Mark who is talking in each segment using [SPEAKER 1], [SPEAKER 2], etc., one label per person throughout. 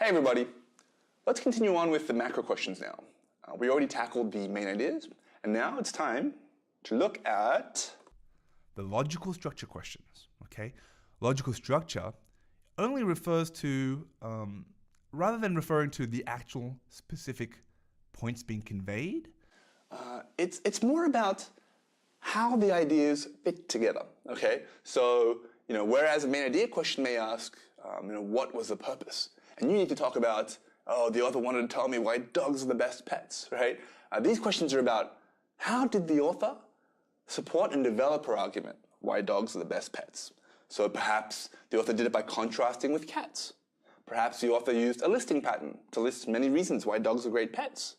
[SPEAKER 1] Hey everybody, let's continue on with the macro questions now. We already tackled the main ideas, and now it's time to look at
[SPEAKER 2] the logical structure questions, okay? Logical structure only refers to, rather than referring to the actual specific points being conveyed.
[SPEAKER 1] it's more about how the ideas fit together, okay? So, whereas a main idea question may ask, what was the purpose? And you need to talk about, the author wanted to tell me why dogs are the best pets, right? These questions are about how did the author support and develop her argument why dogs are the best pets? So perhaps the author did it by contrasting with cats. Perhaps the author used a listing pattern to list many reasons why dogs are great pets.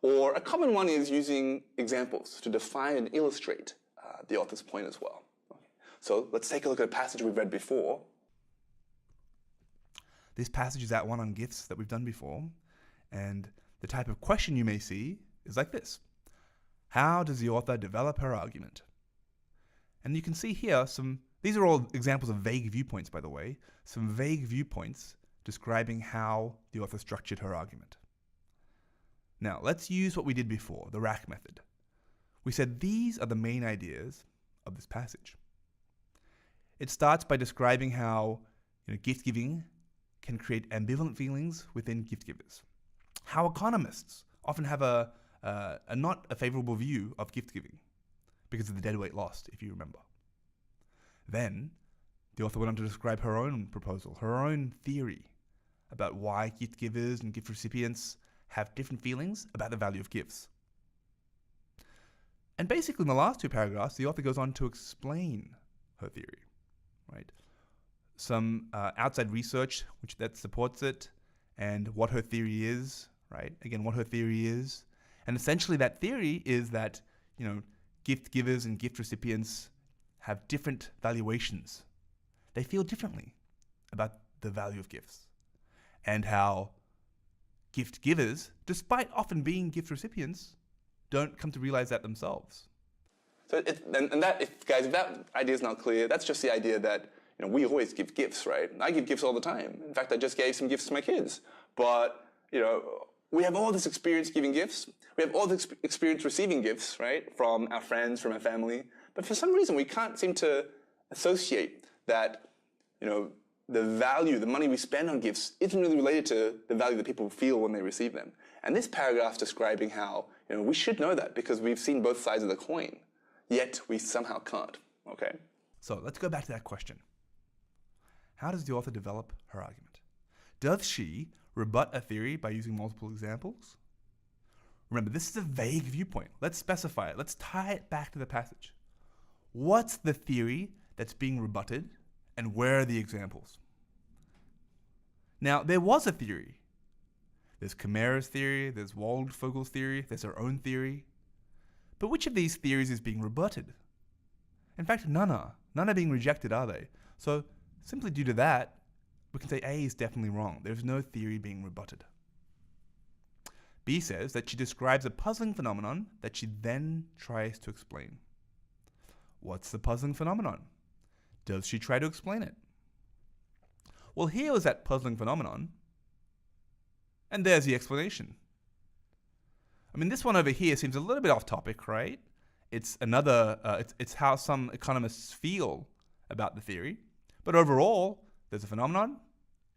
[SPEAKER 1] Or a common one is using examples to define and illustrate the author's point as well. So let's take a look at a passage we've read before.
[SPEAKER 2] This passage is that one on gifts that we've done before, and the type of question you may see is like this. How does the author develop her argument? And you can see here these are all examples of vague viewpoints, by the way, some vague viewpoints describing how the author structured her argument. Now, let's use what we did before, the RAC method. We said these are the main ideas of this passage. It starts by describing how gift giving can create ambivalent feelings within gift givers. How economists often have a not a favorable view of gift giving because of the dead weight lost, if you remember. Then, the author went on to describe her own proposal, her own theory about why gift givers and gift recipients have different feelings about the value of gifts. And basically in the last two paragraphs, the author goes on to explain her theory, right? Some outside research that supports it, and what her theory is, right? Again, what her theory is. And essentially that theory is that, gift givers and gift recipients have different valuations. They feel differently about the value of gifts. And how gift givers, despite often being gift recipients, don't come to realize that themselves.
[SPEAKER 1] So, if that idea is not clear, that's just the idea that we always give gifts, right? I give gifts all the time. In fact, I just gave some gifts to my kids. But we have all this experience giving gifts. We have all this experience receiving gifts, right, from our friends, from our family. But for some reason, we can't seem to associate that, the value, the money we spend on gifts isn't really related to the value that people feel when they receive them. And this paragraph is describing how, we should know that because we've seen both sides of the coin, yet we somehow can't, okay?
[SPEAKER 2] So let's go back to that question. How does the author develop her argument? Does she rebut a theory by using multiple examples? Remember, this is a vague viewpoint. Let's specify it. Let's tie it back to the passage. What's the theory that's being rebutted, and where are the examples? Now, there was a theory. There's Chimera's theory, there's Waldfogel's theory, there's her own theory. But which of these theories is being rebutted? In fact, none are. None are being rejected, are they? So, simply due to that, we can say A is definitely wrong. There's no theory being rebutted. B says that she describes a puzzling phenomenon that she then tries to explain. What's the puzzling phenomenon? Does she try to explain it? Well, here is that puzzling phenomenon, and there's the explanation. I mean, this one over here seems a little bit off topic, right? It's it's how some economists feel about the theory, but overall, there's a phenomenon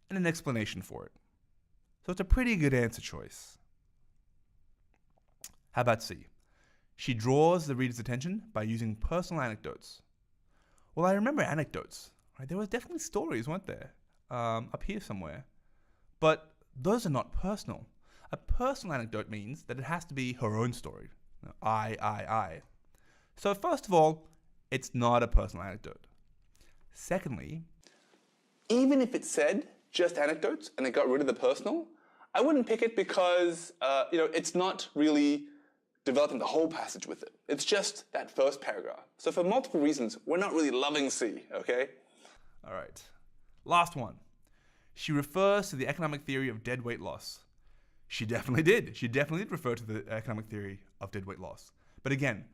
[SPEAKER 2] and an explanation for it. So it's a pretty good answer choice. How about C? She draws the reader's attention by using personal anecdotes. Well, I remember anecdotes, right? There were definitely stories, weren't there? Up here somewhere. But those are not personal. A personal anecdote means that it has to be her own story. I. So first of all, it's not a personal anecdote. Secondly,
[SPEAKER 1] even if it said just anecdotes and it got rid of the personal, I wouldn't pick it because, it's not really developing the whole passage with it. It's just that first paragraph. So for multiple reasons, we're not really loving C, okay?
[SPEAKER 2] All right. Last one. She refers to the economic theory of dead weight loss. She definitely did. She definitely did refer to the economic theory of dead weight loss. But again,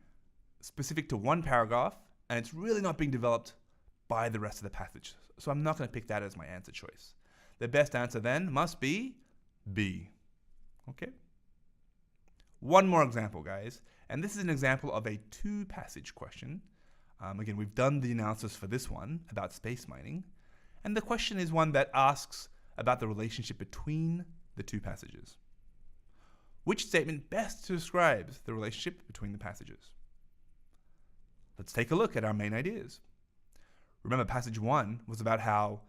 [SPEAKER 2] specific to one paragraph, and it's really not being developed by the rest of the passage. So I'm not going to pick that as my answer choice. the best answer then must be B. Okay? One more example, guys. And this is an example of a two-passage question. Again, we've done the analysis for this one about space mining. And the question is one that asks about the relationship between the two passages. Which statement best describes the relationship between the passages? Let's take a look at our main ideas. Remember, passage 1 was about how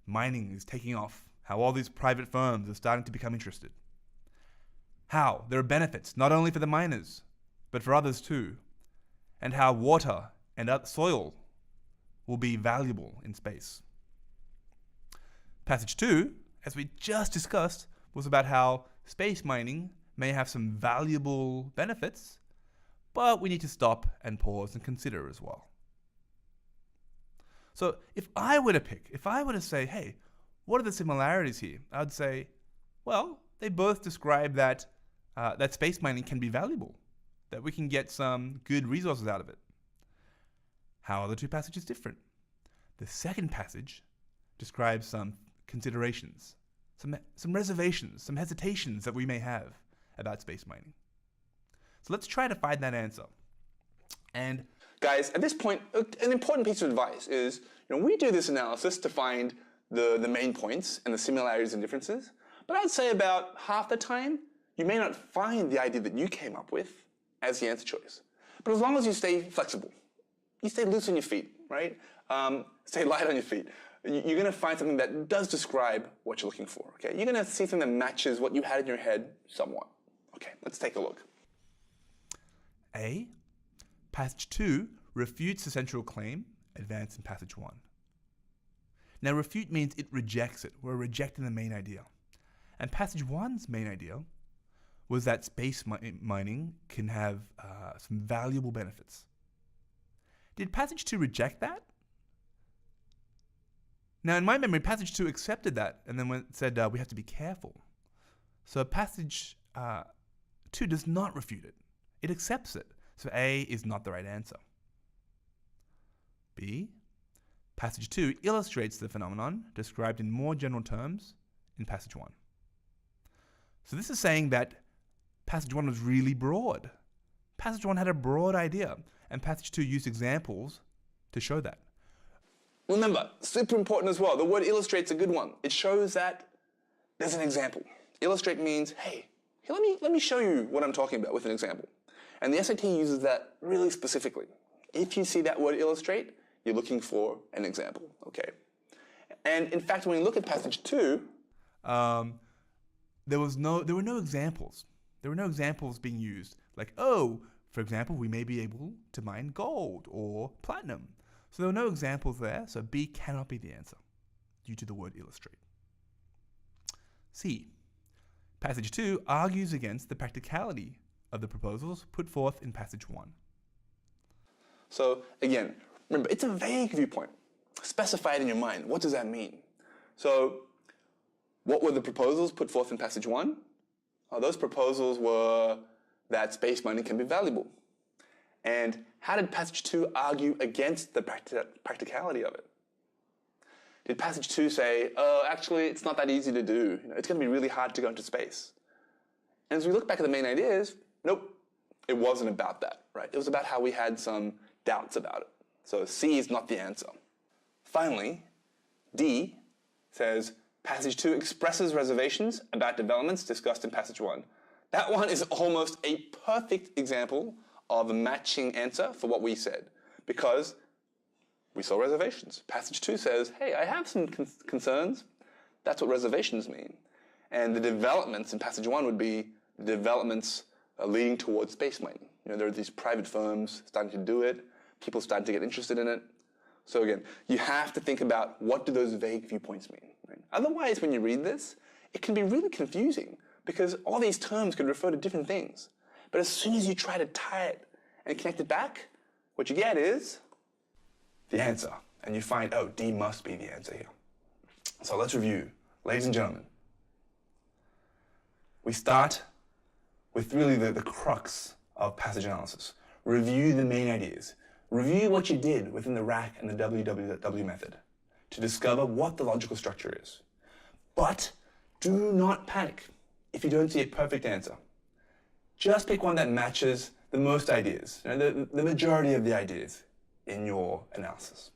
[SPEAKER 2] mining is taking off, how all these private firms are starting to become interested. How there are benefits not only for the miners, but for others too, and how water and soil will be valuable in space. Passage 2, as we just discussed, was about how space mining may have some valuable benefits, but we need to stop and pause and consider as well. So if I were to say, hey, what are the similarities here? I'd say, well, they both describe that space mining can be valuable, that we can get some good resources out of it. How are the two passages different? The second passage describes some considerations, some reservations, some hesitations that we may have about space mining. So let's try to find that answer. And
[SPEAKER 1] guys, at this point, an important piece of advice is, we do this analysis to find the main points and the similarities and differences, but I'd say about half the time, you may not find the idea that you came up with as the answer choice. But as long as you stay flexible, you stay loose on your feet, right? Stay light on your feet. You're going to find something that does describe what you're looking for, okay? You're going to see something that matches what you had in your head somewhat. Okay, let's take a look.
[SPEAKER 2] A, passage 2 refutes the central claim advanced in passage 1. Now, refute means it rejects it. We're rejecting the main idea. And passage 1's main idea was that space mining can have some valuable benefits. Did passage 2 reject that? Now, in my memory, passage 2 accepted that and then said we have to be careful. So passage 2 does not refute it. It accepts it. So A is not the right answer. B, passage 2 illustrates the phenomenon described in more general terms in passage 1. So this is saying that passage 1 was really broad. Passage 1 had a broad idea, and passage 2 used examples to show that.
[SPEAKER 1] Remember, super important as well, the word illustrate's a good one. It shows that there's an example. Illustrate means, hey, let me show you what I'm talking about with an example. And the SAT uses that really specifically. If you see that word illustrate, you're looking for an example, okay? And in fact, when you look at passage 2, there were no examples. There were no examples being used. Like, for example, we may be able to mine gold or platinum. So there were no examples there, so B cannot be the answer due to the word illustrate. C, passage 2 argues against the practicality of the proposals put forth in passage 1. So again, remember, it's a vague viewpoint. Specify it in your mind. What does that mean? So what were the proposals put forth in passage 1? Those proposals were that space mining can be valuable. And how did passage 2 argue against the practicality of it? Did passage 2 say, actually, it's not that easy to do. It's going to be really hard to go into space? And as we look back at the main ideas, nope, it wasn't about that, right? It was about how we had some doubts about it. So C is not the answer. Finally, D says, passage 2 expresses reservations about developments discussed in passage 1. That one is almost a perfect example of a matching answer for what we said, because we saw reservations. Passage 2 says, hey, I have some concerns. That's what reservations mean. And the developments in passage 1 would be the developments leading towards space mining. There are these private firms starting to do it, people starting to get interested in it. So again, you have to think about what do those vague viewpoints mean. Right? Otherwise, when you read this, it can be really confusing because all these terms could refer to different things. But as soon as you try to tie it and connect it back, what you get is the answer. And you find, D must be the answer here. So let's review. Ladies and gentlemen, we start with really the crux of passage analysis. Review the main ideas. Review what you did within the RAC and the WWW method to discover what the logical structure is. But do not panic if you don't see a perfect answer. Just pick one that matches the most ideas, the majority of the ideas in your analysis.